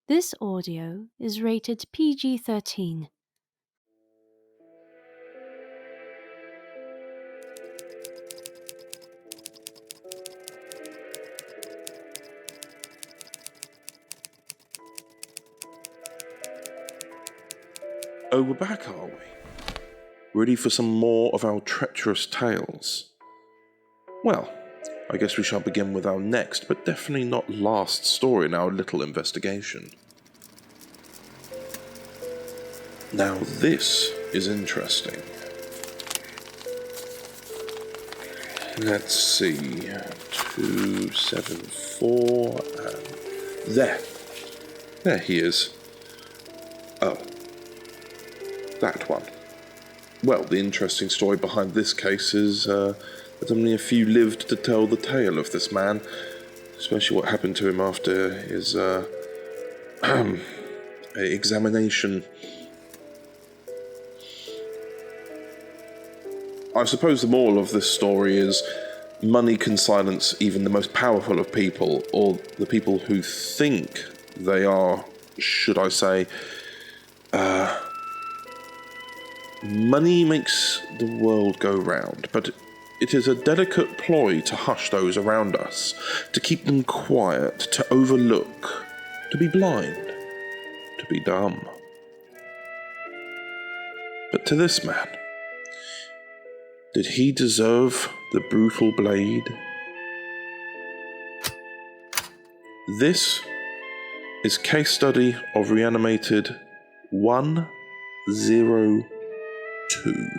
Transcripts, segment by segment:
This audio is rated PG-13. Oh, we're back, are we? Ready for some more of our treacherous tales? Well, I guess we shall begin with our next, but definitely not last story in our little investigation. Now this is interesting. Let's see, 274, and there he is. Oh, that one. Well, the interesting story behind this case is that only a few lived to tell the tale of this man, especially what happened to him after his examination. I suppose the moral of this story is money can silence even the most powerful of people, or the people who think they are, should I say, money makes the world go round, but it is a delicate ploy to hush those around us, to keep them quiet, to overlook, to be blind, to be dumb. But to this man, did he deserve the brutal blade? This is case study of Reanimated 102.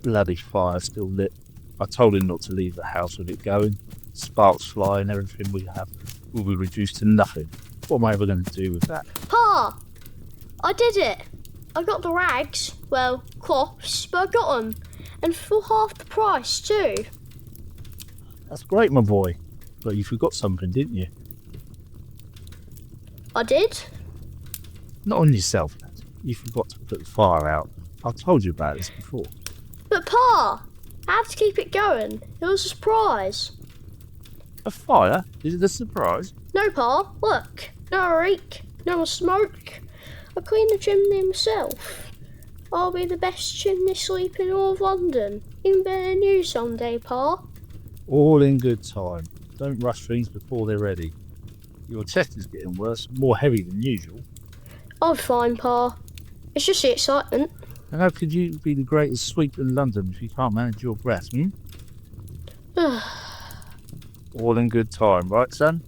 Bloody fire still lit. I told him not to leave the house with it going. Sparks flying, everything we have will be reduced to nothing. What am I ever going to do with that? Pa! I did it! I got the rags, well, cloths, but I got them. And for half the price too. That's great, my boy. But you forgot something, didn't you? I did? Not on yourself, lad. You forgot to put the fire out. I told you about this before. But Pa! I have to keep it going. It was a surprise. A fire? Is it a surprise? No, Pa, look. No reek, no smoke. I cleaned the chimney myself. I'll be the best chimney sweep in all of London. Even better than you someday, Pa. All in good time. Don't rush things before they're ready. Your chest is getting worse, more heavy than usual. I'll be fine, Pa. It's just the excitement. And how could you be the greatest sweep in London if you can't manage your breath, All in good time, right, son?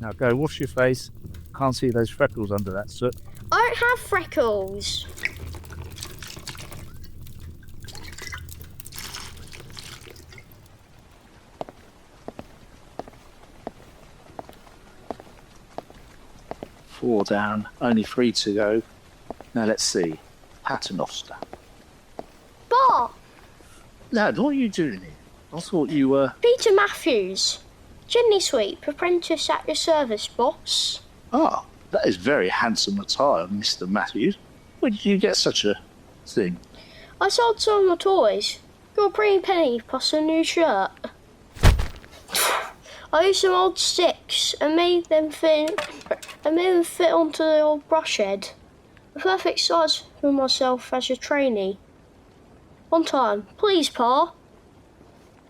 Now go wash your face. Can't see those freckles under that soot. I don't have freckles. Four down, only 3 to go. Now let's see. Paternoster. Bar! Lad, what are you doing here? I thought you were... Peter Matthews, Chimney Sweep, apprentice at your service, boss. Ah, that is very handsome attire, Mr. Matthews. Where did you get such a thing? I sold some of my toys. Got a pretty penny plus a new shirt. I used some old sticks and made them fit onto the old brush head. A perfect size for myself as a trainee. One time, please, Pa.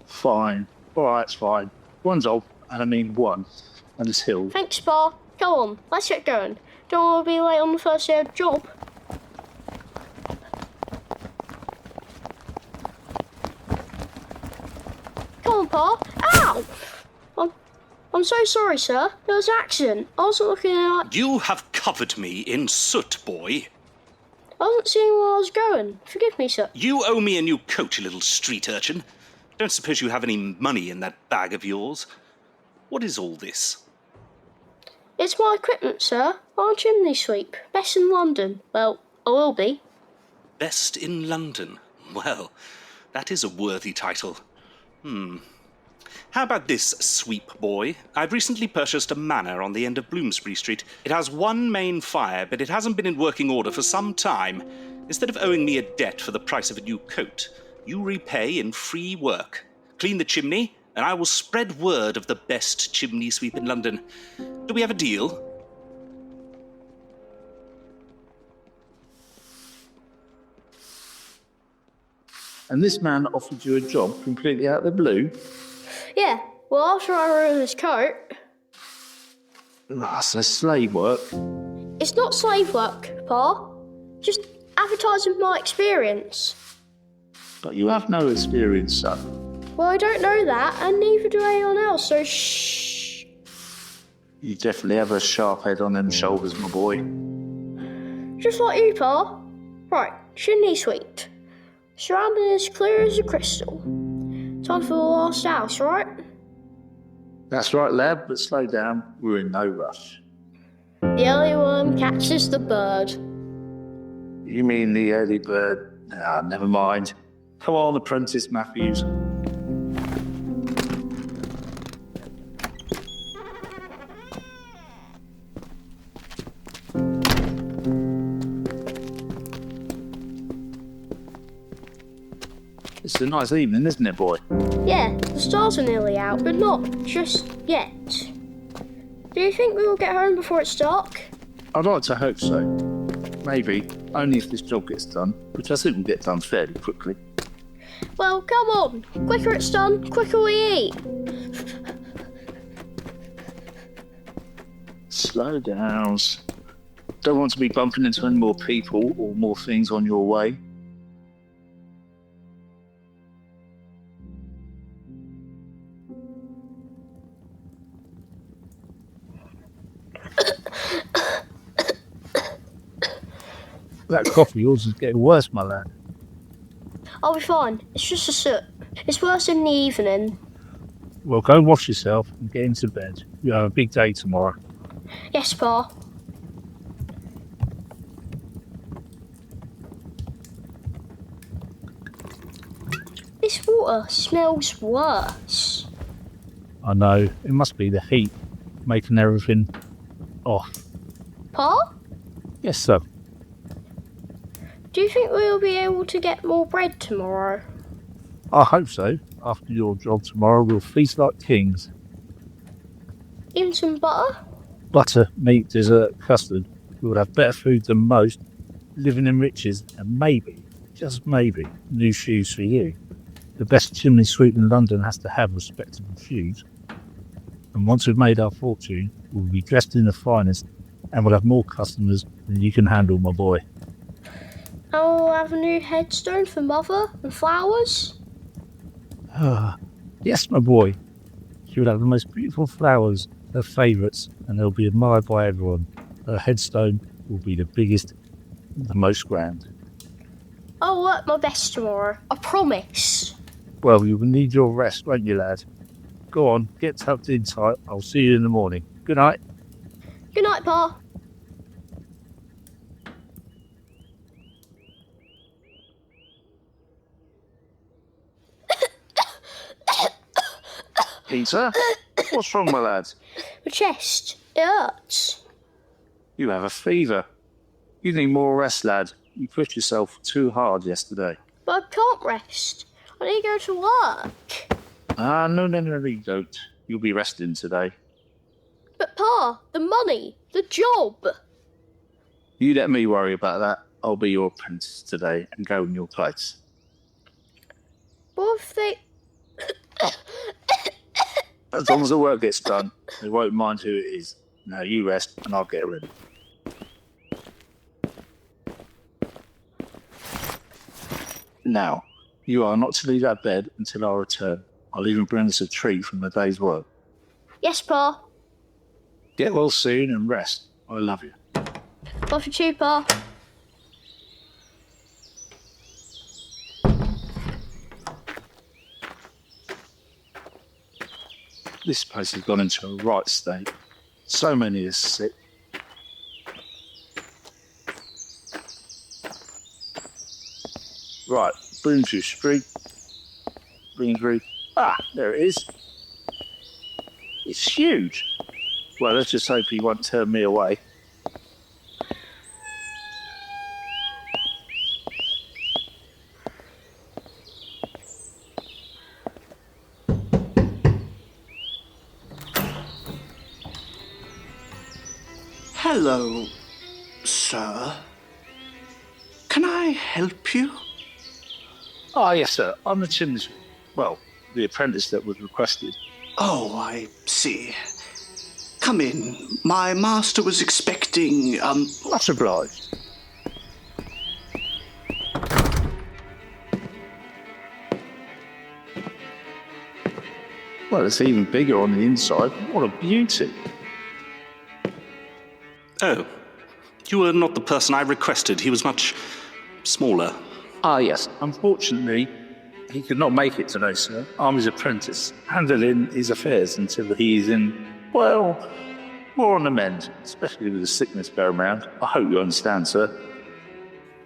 Fine. All right, it's fine. One's old, and I mean one, and it's hill. Thanks, Pa. Go on, let's get going. Don't want to be late on the first day of the job. Come on, Pa. Ow! I'm so sorry, sir. There was an accident. I wasn't looking at... You have covered me in soot, boy. I wasn't seeing where I was going. Forgive me, sir. You owe me a new coat, you little street urchin. Don't suppose you have any money in that bag of yours. What is all this? It's my equipment, sir. I'm a chimney sweep. Best in London. Well, I will be. Best in London. Well, that is a worthy title. How about this, sweep boy? I've recently purchased a manor on the end of Bloomsbury Street. It has one main fire, but it hasn't been in working order for some time. Instead of owing me a debt for the price of a new coat, you repay in free work. Clean the chimney, and I will spread word of the best chimney sweep in London. Do we have a deal? And this man offered you a job completely out of the blue? Yeah, well, after I ruined his coat... That's a slave work. It's not slave work, Pa. Just advertising my experience. But you have no experience, son. Well, I don't know that, and neither do anyone else, so shh. You definitely have a sharp head on them shoulders, my boy. Just like you, Pa. Right, chimney sweep. Surrounding as clear as a crystal. Time for the last house, right? That's right, lad, but slow down. We're in no rush. The early worm catches the bird. You mean the early bird? Ah, never mind. Come on, Apprentice Matthews. It's a nice evening, isn't it, boy? Yeah, the stars are nearly out, but not just yet. Do you think we will get home before it's dark? I'd like to hope so. Maybe, only if this job gets done, which I think will get done fairly quickly. Well, come on. Quicker it's done, quicker we eat. Slow down. Don't want to be bumping into any more people or more things on your way. That cough of yours is getting worse, my lad. I'll be fine. It's just a soot. It's worse in the evening. Well, go wash yourself and get into bed. You have a big day tomorrow. Yes, Pa. This water smells worse. I know, it must be the heat making everything off. Pa? Yes, sir. Do you think we'll be able to get more bread tomorrow? I hope so. After your job tomorrow, we'll feast like kings. Even some butter? Butter, meat, dessert, custard. We'll have better food than most, living in riches, and maybe, just maybe, new shoes for you. The best chimney sweep in London has to have respectable shoes. And once we've made our fortune, we'll be dressed in the finest, and we'll have more customers than you can handle, my boy. And we'll have a new headstone for Mother and flowers? Yes, my boy. She will have the most beautiful flowers, her favourites, and they'll be admired by everyone. Her headstone will be the biggest, the most grand. I'll work my best tomorrow, I promise. Well, you will need your rest, won't you, lad? Go on, get tucked in tight. I'll see you in the morning. Good night. Good night, Pa. Peter, what's wrong, my lad? My chest, it hurts. You have a fever. You need more rest, lad. You pushed yourself too hard yesterday. But I can't rest. I need to go to work. No, you don't. You'll be resting today. But Pa, the money, the job. You let me worry about that. I'll be your apprentice today and go in your place. What if they... As long as the work gets done, they won't mind who it is. Now you rest and I'll get ready. Now, you are not to leave that bed until I return. I'll even bring us a treat from the day's work. Yes, Pa. Get well soon and rest. I love you. Love you too, Pa. This place has gone into a right state. So many are sick. Right, Bloomsbury Street. Bloomsbury. There it is. It's huge. Well, let's just hope he won't turn me away. Hello, sir. Can I help you? Yes, sir. I'm the Chimney Sweep. Well, the apprentice that was requested. Oh, I see. Come in. My master was expecting, Much obliged. Well, it's even bigger on the inside. What a beauty. Oh, you were not the person I requested. He was much smaller. Yes. Unfortunately, he could not make it today, sir. I'm his apprentice, handling his affairs until he is in, well, more on the mend, especially with the sickness going round. I hope you understand, sir.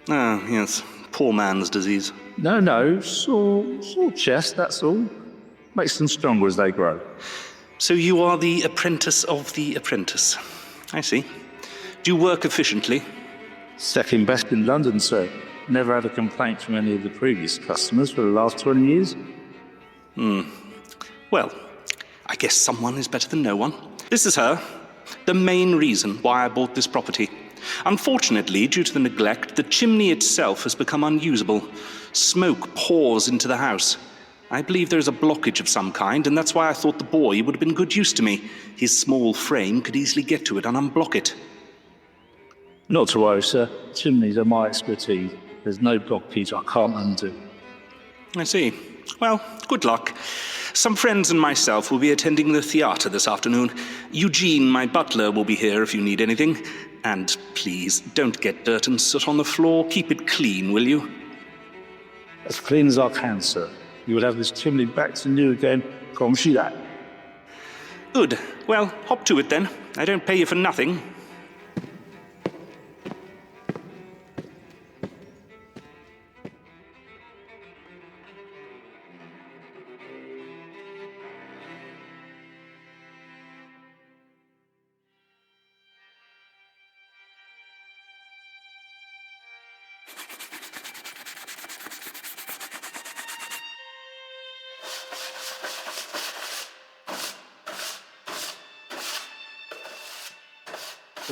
Ah, yes. Poor man's disease. No, sore chest, that's all. Makes them stronger as they grow. So you are the apprentice of the apprentice. I see. Do you work efficiently? Second best in London, sir. Never had a complaint from any of the previous customers for the last 20 years. Well, I guess someone is better than no one. This is her. The main reason why I bought this property. Unfortunately, due to the neglect, the chimney itself has become unusable. Smoke pours into the house. I believe there is a blockage of some kind, and that's why I thought the boy would have been good use to me. His small frame could easily get to it and unblock it. Not to worry, sir. Chimneys are my expertise. There's no blockage I can't undo. I see. Well, good luck. Some friends and myself will be attending the theatre this afternoon. Eugene, my butler, will be here if you need anything. And please, don't get dirt and soot on the floor. Keep it clean, will you? As clean as I can, sir. You will have this chimney back to new again. Promise you that. Good. Well, hop to it then. I don't pay you for nothing.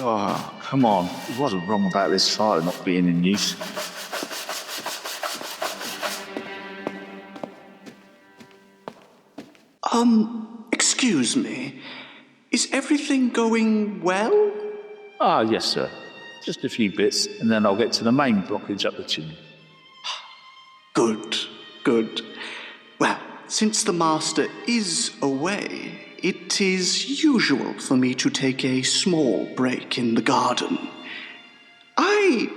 Oh, come on. It wasn't wrong about this fire not being in use. Excuse me. Is everything going well? Yes, sir. Just a few bits, and then I'll get to the main blockage up the chimney. Good. Well, since the master is away, it is usual for me to take a small break in the garden. I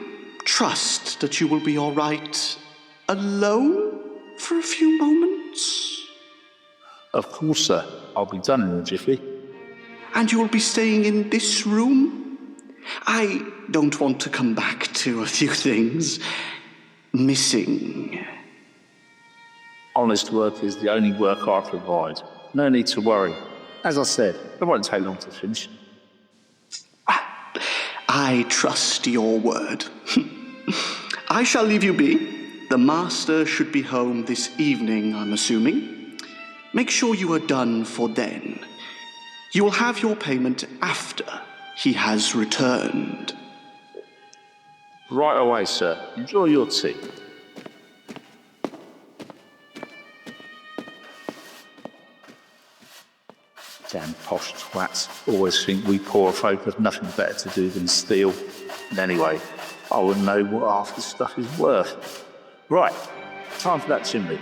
trust that you will be all right alone for a few moments. Of course, sir. I'll be done in a jiffy. And you will be staying in this room? I don't want to come back to a few things. Missing. Honest work is the only work I provide. No need to worry. As I said, it won't take long to finish. I trust your word. I shall leave you be. The master should be home this evening, I'm assuming. Make sure you are done for then. You will have your payment after he has returned. Right away, sir. Enjoy your tea. Damn posh twats always think we poor folk have nothing better to do than steal. And anyway, I wouldn't know what half this stuff is worth. Right, time for that chimney.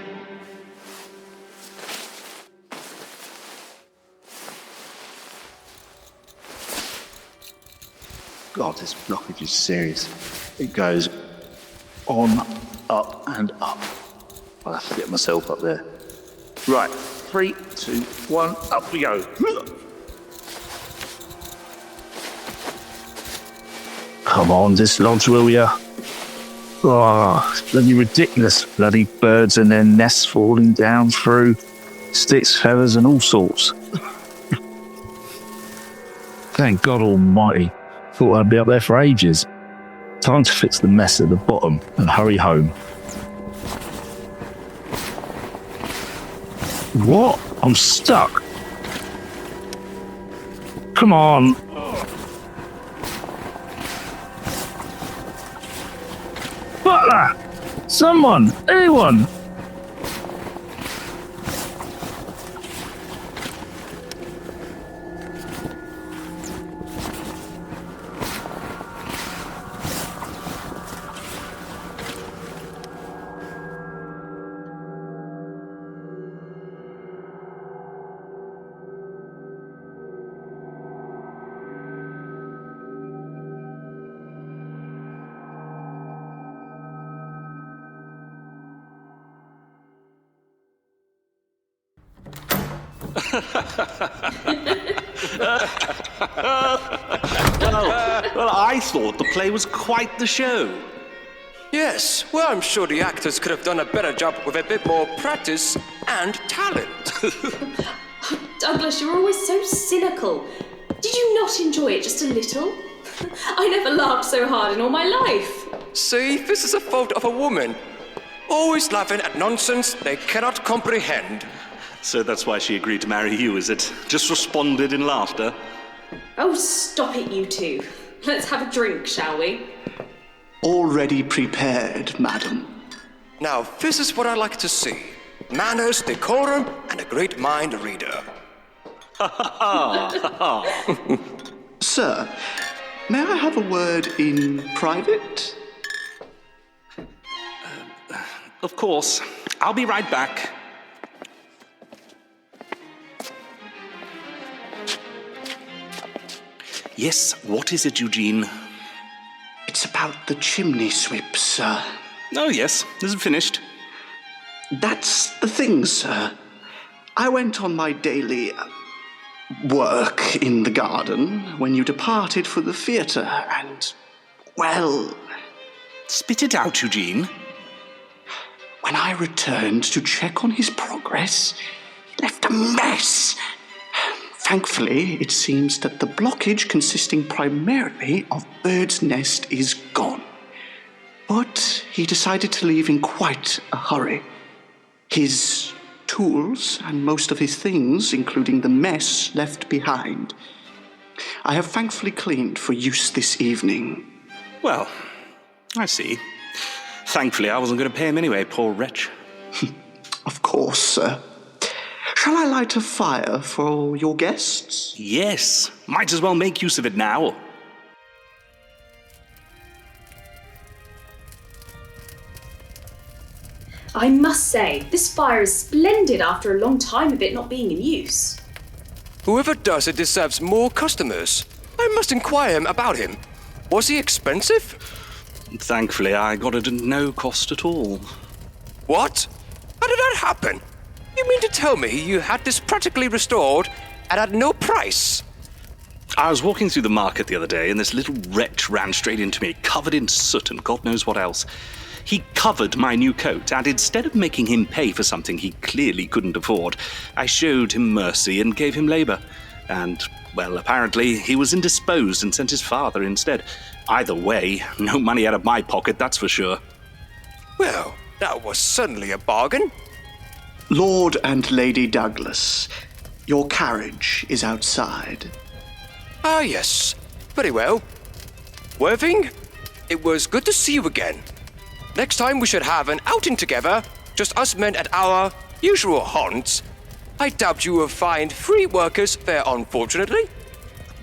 God, this blockage is serious. It goes on, up and up. I'll have to get myself up there. Right, 3, 2, 1, up we go. Come on, dislodge, will ya? Oh, it's bloody ridiculous. Bloody birds and their nests falling down through sticks, feathers and all sorts. Thank God Almighty. Thought I'd be up there for ages. Time to fix the mess at the bottom and hurry home. What? I'm stuck. Come on. Butler! Someone! Anyone! Well, I thought the play was quite the show. Yes, well, I'm sure the actors could have done a better job with a bit more practice and talent. Douglas, you're always so cynical. Did you not enjoy it just a little? I never laughed so hard in all my life. See, this is a fault of a woman. Always laughing at nonsense they cannot comprehend. So that's why she agreed to marry you, is it? Just responded in laughter? Oh, stop it, you two. Let's have a drink, shall we? Already prepared, madam. Now, this is what I like to see. Manners, decorum, and a great mind reader. Sir, may I have a word in private? Of course. I'll be right back. Yes, what is it, Eugene? It's about the chimney sweep, sir. Oh, yes. Is it finished? That's the thing, sir. I went on my daily work in the garden when you departed for the theatre, and, well... Spit it out, Eugene. When I returned to check on his progress, he left a mess. Thankfully, it seems that the blockage consisting primarily of Bird's Nest is gone. But he decided to leave in quite a hurry. His tools and most of his things, including the mess left behind, I have thankfully cleaned for use this evening. Well, I see. Thankfully, I wasn't going to pay him anyway, poor wretch. Of course, sir. Shall I light a fire for your guests? Yes, might as well make use of it now. I must say, this fire is splendid after a long time of it not being in use. Whoever does it deserves more customers. I must inquire about him. Was he expensive? Thankfully, I got it at no cost at all. What? How did that happen? You mean to tell me you had this practically restored and at no price? I was walking through the market the other day, and this little wretch ran straight into me, covered in soot and God knows what else. He covered my new coat, and instead of making him pay for something he clearly couldn't afford, I showed him mercy and gave him labour. And, well, apparently he was indisposed and sent his father instead. Either way, no money out of my pocket, that's for sure. Well, that was certainly a bargain. Lord and Lady Douglas, your carriage is outside. Ah, yes. Very well. Worthing, it was good to see you again. Next time we should have an outing together, just us men at our usual haunts. I doubt you will find free workers there, unfortunately.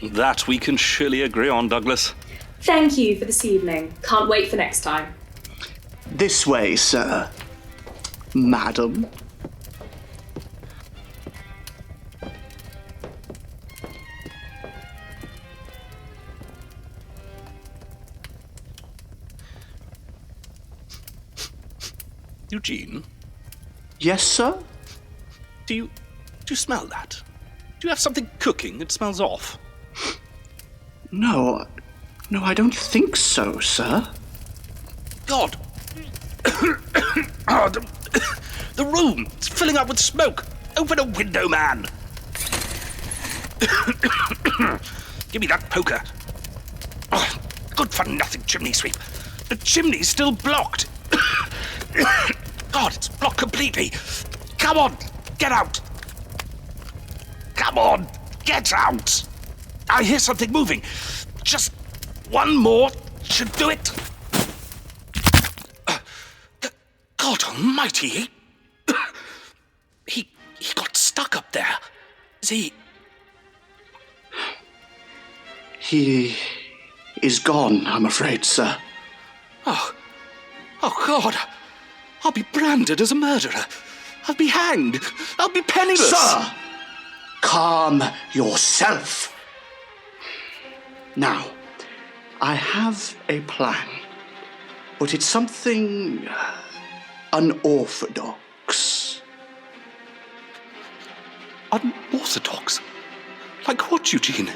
That we can surely agree on, Douglas. Thank you for this evening. Can't wait for next time. This way, sir. Madam. Eugene, Yes, sir? do you smell that? Do you have something cooking that smells off? No, I don't think so, sir. God! Oh, the room! It's filling up with smoke! Open a window, man! Give me that poker. Oh, good for nothing, Chimney Sweep. The chimney's still blocked. God, it's blocked completely. Come on, get out. Come on, get out. I hear something moving. Just one more should do it. God almighty, he got stuck up there. Is he? He is gone, I'm afraid, sir. Oh God, I'll be branded as a murderer. I'll be hanged. I'll be penniless. Sir! Calm yourself. Now, I have a plan, but it's something unorthodox. Unorthodox? Like what, Eugene?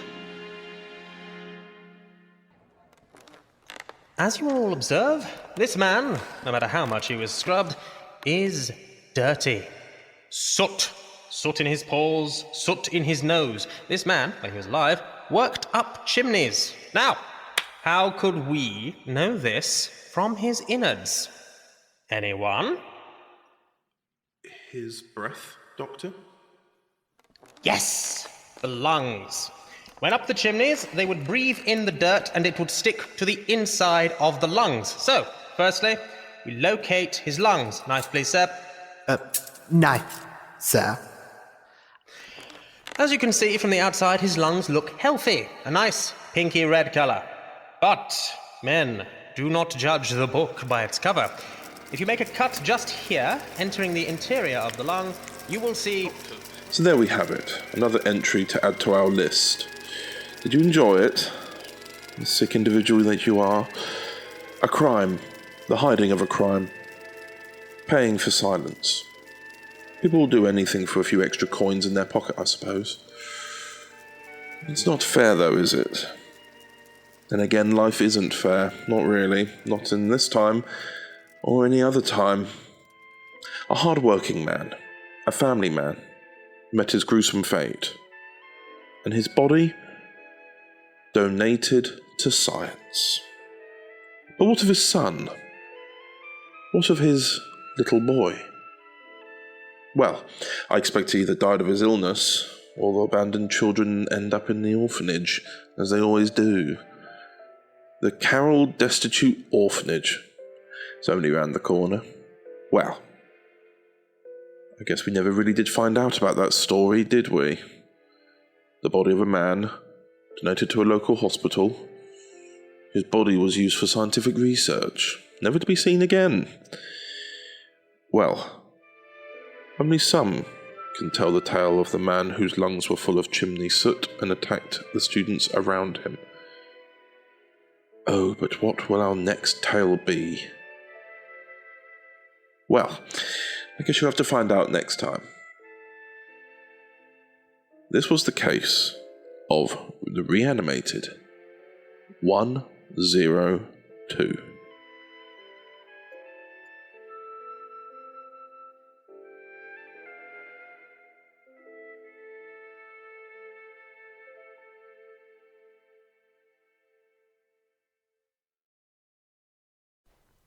As you all observe, this man, no matter how much he was scrubbed, is dirty. Soot. Soot in his paws, soot in his nose. This man, when he was alive, worked up chimneys. Now, how could we know this from his innards? Anyone? His breath, Doctor? Yes, the lungs. When up the chimneys, they would breathe in the dirt and it would stick to the inside of the lungs. So, firstly, we locate his lungs. Knife, please, sir. Knife, sir. As you can see from the outside, his lungs look healthy, a nice pinky red color. But, men, do not judge the book by its cover. If you make a cut just here, entering the interior of the lung, you will see... So there we have it, another entry to add to our list. Did you enjoy it? The sick individual that you are. A crime, the hiding of a crime. Paying for silence. People will do anything for a few extra coins in their pocket, I suppose. It's not fair though, is it? Then again, life isn't fair. Not really. Not in this time, or any other time. A hard-working man, a family man, met his gruesome fate. And his body donated to science. But what of his son? What of his little boy? Well, I expect he either died of his illness, or the abandoned children end up in the orphanage, as they always do. The Carroll Destitute Orphanage. It's only round the corner. Well, I guess we never really did find out about that story, did we? The body of a man, donated to a local hospital. His body was used for scientific research, never to be seen again. Well, only some can tell the tale of the man whose lungs were full of chimney soot and attacked the students around him. Oh, but what will our next tale be? Well, I guess you'll have to find out next time. This was the case of the Reanimated 102.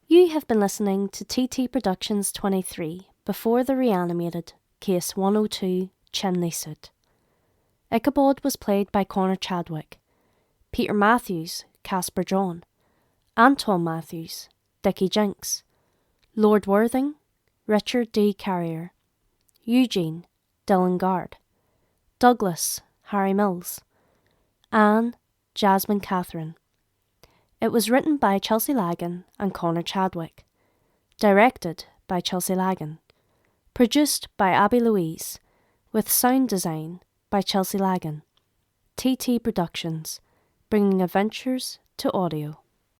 You have been listening to TT Productions 23, Before the Reanimated, Case 102, Chimney Soot. Ichabod was played by Connor Chadwick, Peter Matthews, Casper John, Anton Matthews, Dickie Jinks, Lord Worthing, Richard D. Carrier, Eugene, Dylan Guard, Douglas, Harry Mills, Anne, Jasmine Catherine. It was written by Chelsea Lagan and Connor Chadwick, directed by Chelsea Lagan, produced by Abby Louise, with sound design by Chelsea Lagan. TT Productions, bringing adventures to audio.